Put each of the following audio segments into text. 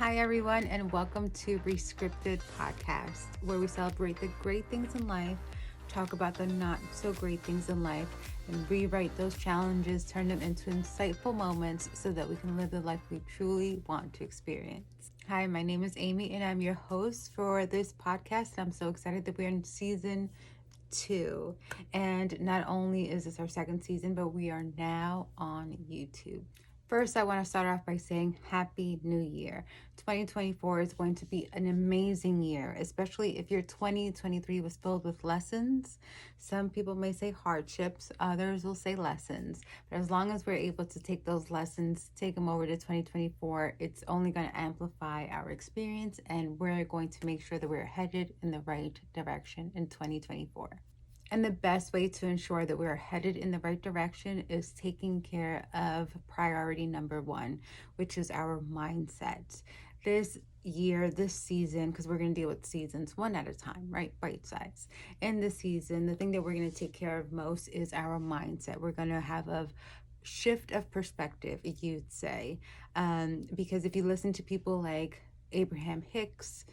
Hi, everyone, and welcome to Rescripted Podcast, where we celebrate the great things in life, talk about the not so great things in life, and rewrite those challenges, turn them into insightful moments so that we can live the life we truly want to experience. Hi, my name is Amy, and I'm your host for this podcast. I'm so excited that we're in season 2. And not only is this our second season, but we are now on YouTube. First, I want to start off by saying Happy New Year. 2024 is going to be an amazing year, especially if your 2023 was filled with lessons. Some people may say hardships, others will say lessons. But as long as we're able to take those lessons, take them over to 2024, it's only going to amplify our experience, and we're going to make sure that we're headed in the right direction in 2024. And the best way to ensure that we're headed in the right direction is taking care of priority number 1, which is our mindset. This year, this season, because we're going to deal with seasons one at a time, right? Bite size. In this season, the thing that we're going to take care of most is our mindset. We're going to have a shift of perspective, you'd say. Because if you listen to people like Abraham Hicks,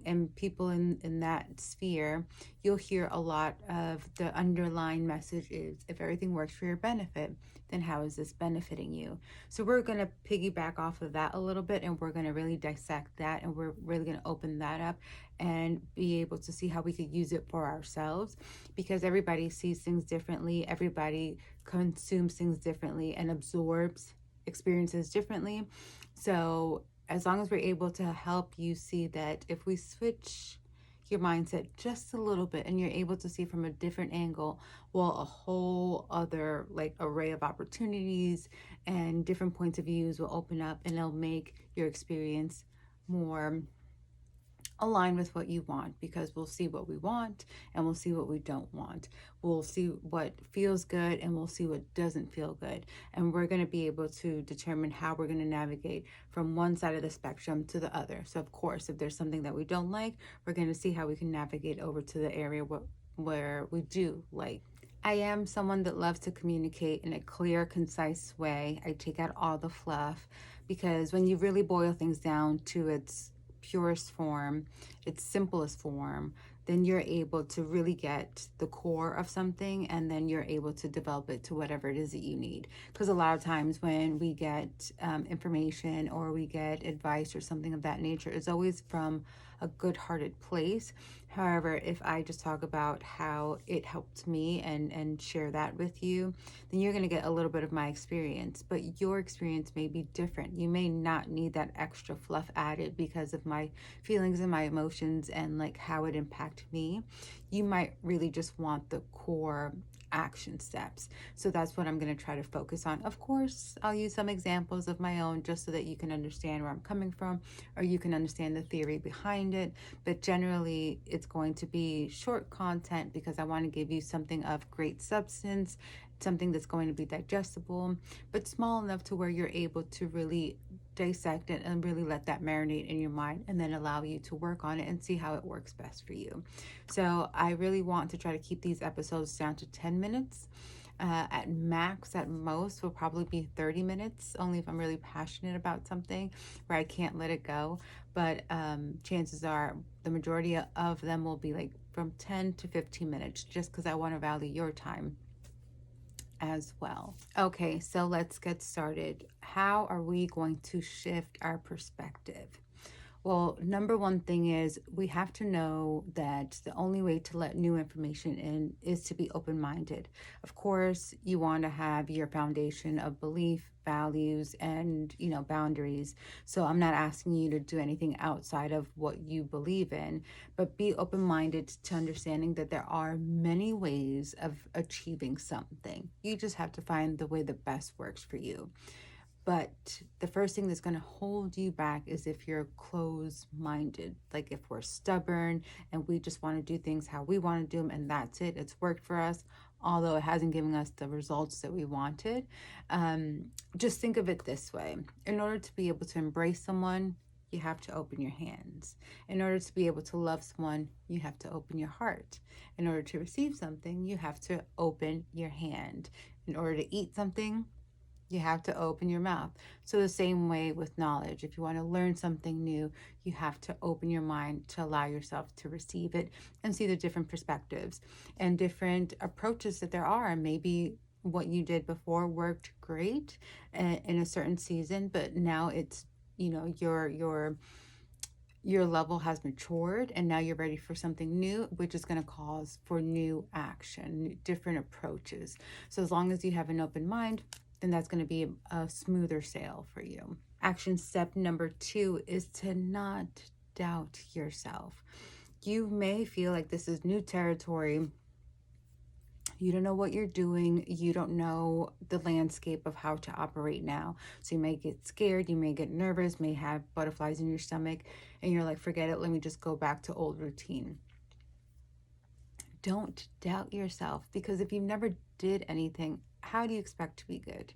and people in that sphere, you'll hear a lot of the underlying message is, if everything works for your benefit, then how is this benefiting you? So we're going to piggyback off of that a little bit, and we're going to really dissect that, and we're really going to open that up and be able to see how we could use it for ourselves, because everybody sees things differently, everybody consumes things differently and absorbs experiences differently. So as long as we're able to help you see that if we switch your mindset just a little bit and you're able to see from a different angle, well, a whole other array of opportunities and different points of views will open up, and it'll make your experience more align with what you want, because we'll see what we want and we'll see what we don't want. We'll see what feels good and we'll see what doesn't feel good. And we're going to be able to determine how we're going to navigate from one side of the spectrum to the other. So of course, if there's something that we don't like, we're going to see how we can navigate over to the area where we do like. I am someone that loves to communicate in a clear, concise way. I take out all the fluff, because when you really boil things down to its purest form, its simplest form, then you're able to really get the core of something, and then you're able to develop it to whatever it is that you need. Because a lot of times when we get information or we get advice or something of that nature, it's always from a good-hearted place. However, if I just talk about how it helped me and share that with you, then you're going to get a little bit of my experience, but your experience may be different. You may not need that extra fluff added because of my feelings and my emotions and how it impacted me. You might really just want the core action steps. So that's what I'm going to try to focus on. Of course, I'll use some examples of my own just so that you can understand where I'm coming from, or you can understand the theory behind it. But generally, it's going to be short content because I want to give you something of great substance, something that's going to be digestible, but small enough to where you're able to really dissect it and really let that marinate in your mind, and then allow you to work on it and see how it works best for you. So I really want to try to keep these episodes down to 10 minutes. At max, at most, will probably be 30 minutes, only if I'm really passionate about something where I can't let it go. But chances are the majority of them will be from 10 to 15 minutes, just because I want to value your time as well. Okay, so let's get started. How are we going to shift our perspective? Well, number one thing is we have to know that the only way to let new information in is to be open-minded. Of course, you want to have your foundation of belief, values, and boundaries. So I'm not asking you to do anything outside of what you believe in, but be open-minded to understanding that there are many ways of achieving something. You just have to find the way that best works for you. But the first thing that's going to hold you back is if you're closed-minded, if we're stubborn and we just want to do things how we want to do them, and that's it. It's worked for us, although it hasn't given us the results that we wanted. Just think of it this way. In order to be able to embrace someone, you have to open your hands. In order to be able to love someone, you have to open your heart. In order to receive something, you have to open your hand. In order to eat something, You have to open your mouth. So the same way with knowledge, if you want to learn something new, you have to open your mind to allow yourself to receive it and see the different perspectives and different approaches that there are. Maybe what you did before worked great in a certain season, but now it's, you know, your level has matured and now you're ready for something new, which is going to cause for new action, different approaches. So as long as you have an open mind, then that's going to be a smoother sail for you. Action step number 2 is to not doubt yourself. You may feel like this is new territory. You don't know what you're doing. You don't know the landscape of how to operate now. So you may get scared. You may get nervous, may have butterflies in your stomach, and you're like, forget it. Let me just go back to old routine. Don't doubt yourself, because if you've never did anything, how do you expect to be good?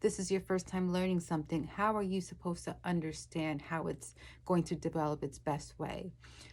This is your first time learning something. How are you supposed to understand how it's going to develop its best way?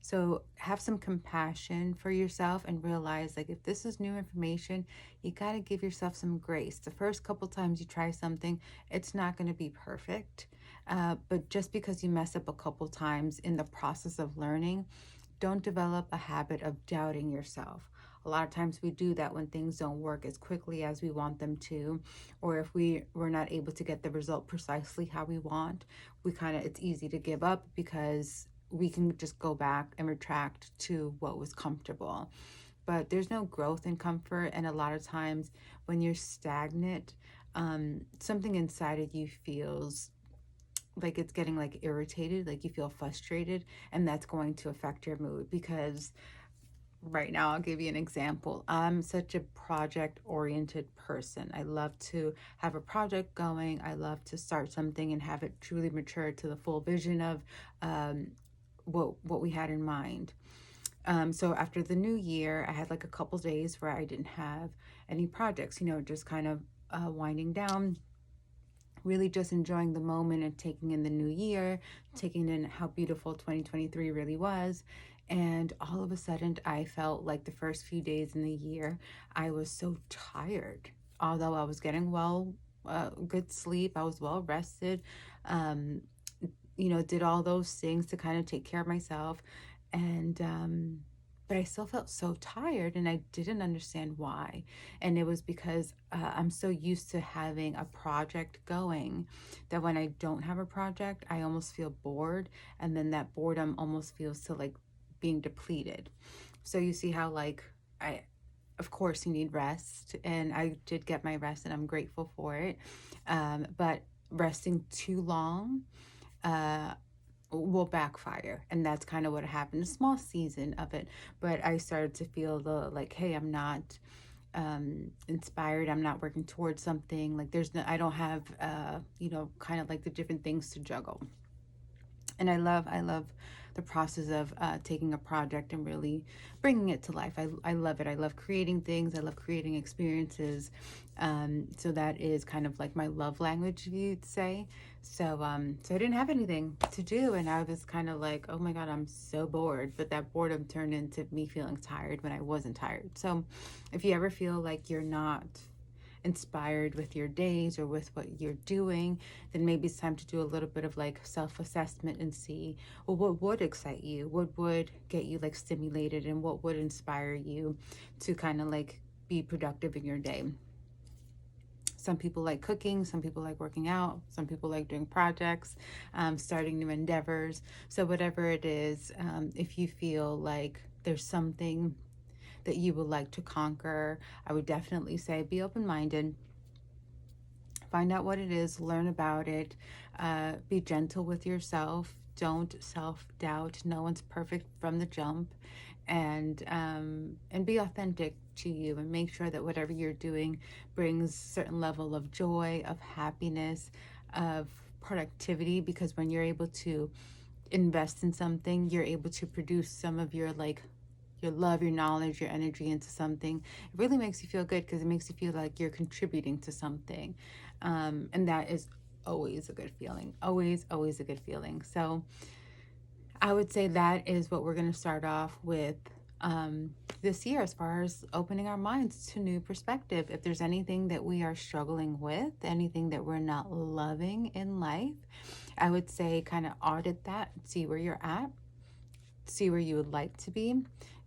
So have some compassion for yourself and realize, like, if this is new information, you got to give yourself some grace. The first couple times you try something, it's not going to be perfect. But just because you mess up a couple times in the process of learning, don't develop a habit of doubting yourself. A lot of times we do that when things don't work as quickly as we want them to, or if we're not able to get the result precisely how we want, it's easy to give up because we can just go back and retract to what was comfortable. But there's no growth in comfort, and a lot of times when you're stagnant, something inside of you feels like it's getting like irritated, like you feel frustrated, and that's going to affect your mood. Because right now, I'll give you an example. I'm such a project oriented person. I love to have a project going. I love to start something and have it truly mature to the full vision of what we had in mind. So after the new year, I had like a couple days where I didn't have any projects, just kind of winding down, really just enjoying the moment and taking in the new year, taking in how beautiful 2023 really was. And all of a sudden, I felt like the first few days in the year, I was so tired. Although I was getting good sleep, I was well rested, um, did all those things to kind of take care of myself. And but I still felt so tired and I didn't understand why. And it was because I'm so used to having a project going that when I don't have a project, I almost feel bored. And then that boredom almost feels to like being depleted. So you see how of course you need rest, and I did get my rest and I'm grateful for it. But resting too long, will backfire, and that's kind of what happened. A small season of it, but I started to feel the like, hey, I'm not inspired. I'm not working towards something. Like I don't have kind of like the different things to juggle. And I love the process of taking a project and really bringing it to life. I love it. I love creating things. I love creating experiences. So that is kind of like my love language, you'd say. So I didn't have anything to do, and I was kind of like, oh my God, I'm so bored. But that boredom turned into me feeling tired when I wasn't tired. So if you ever feel like you're not inspired with your days or with what you're doing, then maybe it's time to do a little bit of like self-assessment and see, well, what would excite you? What would get you like stimulated, and what would inspire you to kind of like be productive in your day? Some people like cooking, some people like working out, some people like doing projects, starting new endeavors. So whatever it is, if you feel like there's something that you would like to conquer, I would definitely say be open-minded. Find out what it is, learn about it, be gentle with yourself. Don't self-doubt. No one's perfect from the jump. And be authentic to you, and make sure that whatever you're doing brings a certain level of joy, of happiness, of productivity, because when you're able to invest in something, you're able to produce some of your love, your knowledge, your energy into something. It really makes you feel good, because it makes you feel like you're contributing to something. And that is always a good feeling. Always, always a good feeling. So I would say that is what we're going to start off with this year as far as opening our minds to new perspective. If there's anything that we are struggling with, anything that we're not loving in life, I would say kind of audit that, see where you're at, see where you would like to be,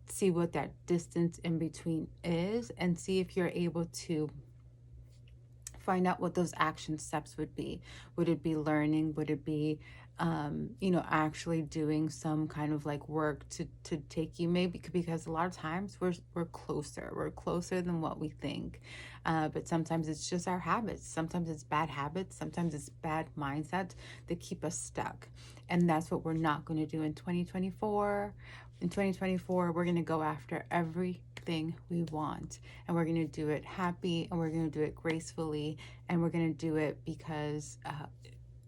see what that distance in between is, and see if you're able to find out what those action steps would be. Would it be learning? Would it be, actually doing some kind of like work to take you, maybe because a lot of times we're closer than what we think. But sometimes it's just our habits. Sometimes it's bad habits. Sometimes it's bad mindsets that keep us stuck. And that's what we're not going to do in 2024. In 2024, we're going to go after everything we want, and we're going to do it happy, and we're going to do it gracefully, and we're going to do it because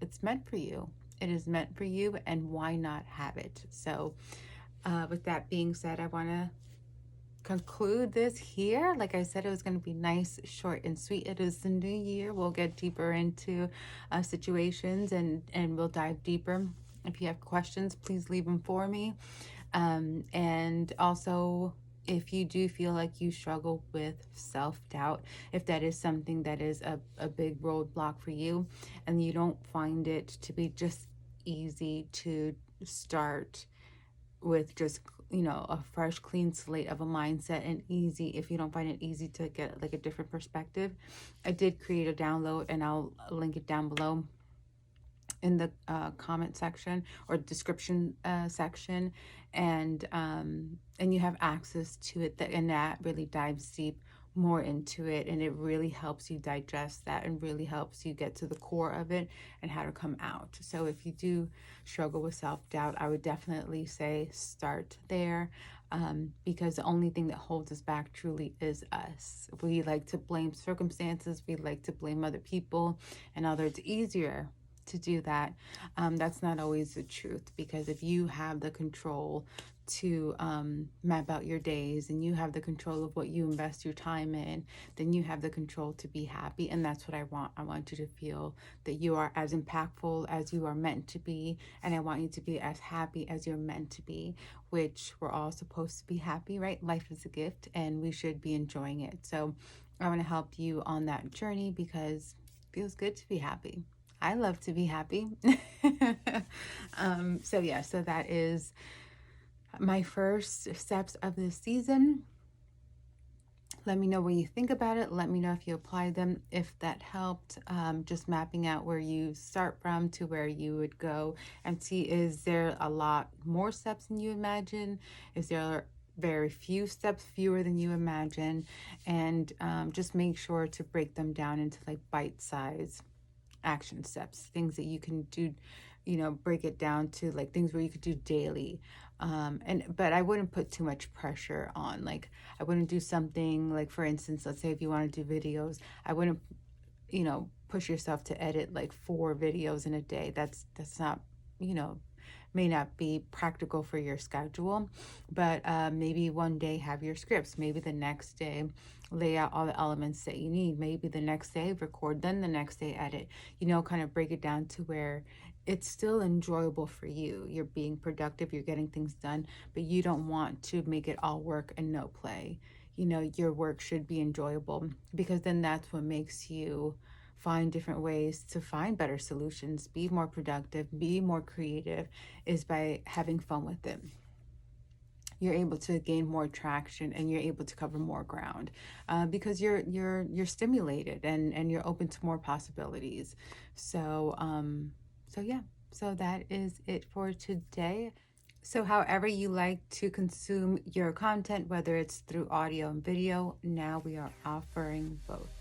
it's meant for you. It is meant for you, and why not have it? So with that being said, I want to conclude this here. Like I said, it was going to be nice, short, and sweet. It is the new year. We'll get deeper into situations, and we'll dive deeper. If you have questions, please leave them for me. And also, if you do feel like you struggle with self-doubt, if that is something that is a big roadblock for you, and you don't find it to be just easy to start with just a fresh clean slate of a mindset, and easy, if you don't find it easy to get like a different perspective, I did create a download, and I'll link it down below in the comment section or description section, and you have access to it, and that really dives deep more into it, and it really helps you digest that, and really helps you get to the core of it and how to come out. So if you do struggle with self-doubt, I would definitely say start there, because the only thing that holds us back truly is us. We like to blame circumstances, we like to blame other people, and although it's easier to do that, that's not always the truth, because if you have the control to map out your days, and you have the control of what you invest your time in, then you have the control to be happy. And that's what I want. I want you to feel that you are as impactful as you are meant to be, and I want you to be as happy as you're meant to be, which we're all supposed to be happy, right? Life is a gift, and we should be enjoying it. So I want to help you on that journey, because it feels good to be happy. I love to be happy. So that is my first steps of this season. Let me know what you think about it. Let me know if you applied them, if that helped. Just mapping out where you start from to where you would go, and see, is there a lot more steps than you imagine? Is there very few steps, fewer than you imagine? And just make sure to break them down into like bite-sized action steps, things that you can do, break it down to like things where you could do daily. But I wouldn't put too much pressure on, like, I wouldn't do something like, for instance, let's say if you want to do videos, I wouldn't, push yourself to edit like 4 videos in a day. That's not, may not be practical for your schedule. But maybe one day have your scripts, maybe the next day lay out all the elements that you need, maybe the next day record, then the next day edit, kind of break it down to where it's still enjoyable for you. You're being productive, you're getting things done, but you don't want to make it all work and no play. Your work should be enjoyable, because then that's what makes you find different ways to find better solutions, be more productive, be more creative, is by having fun with it. You're able to gain more traction, and you're able to cover more ground, because you're stimulated, and you're open to more possibilities. So that is it for today. So however you like to consume your content, whether it's through audio and video, now we are offering both.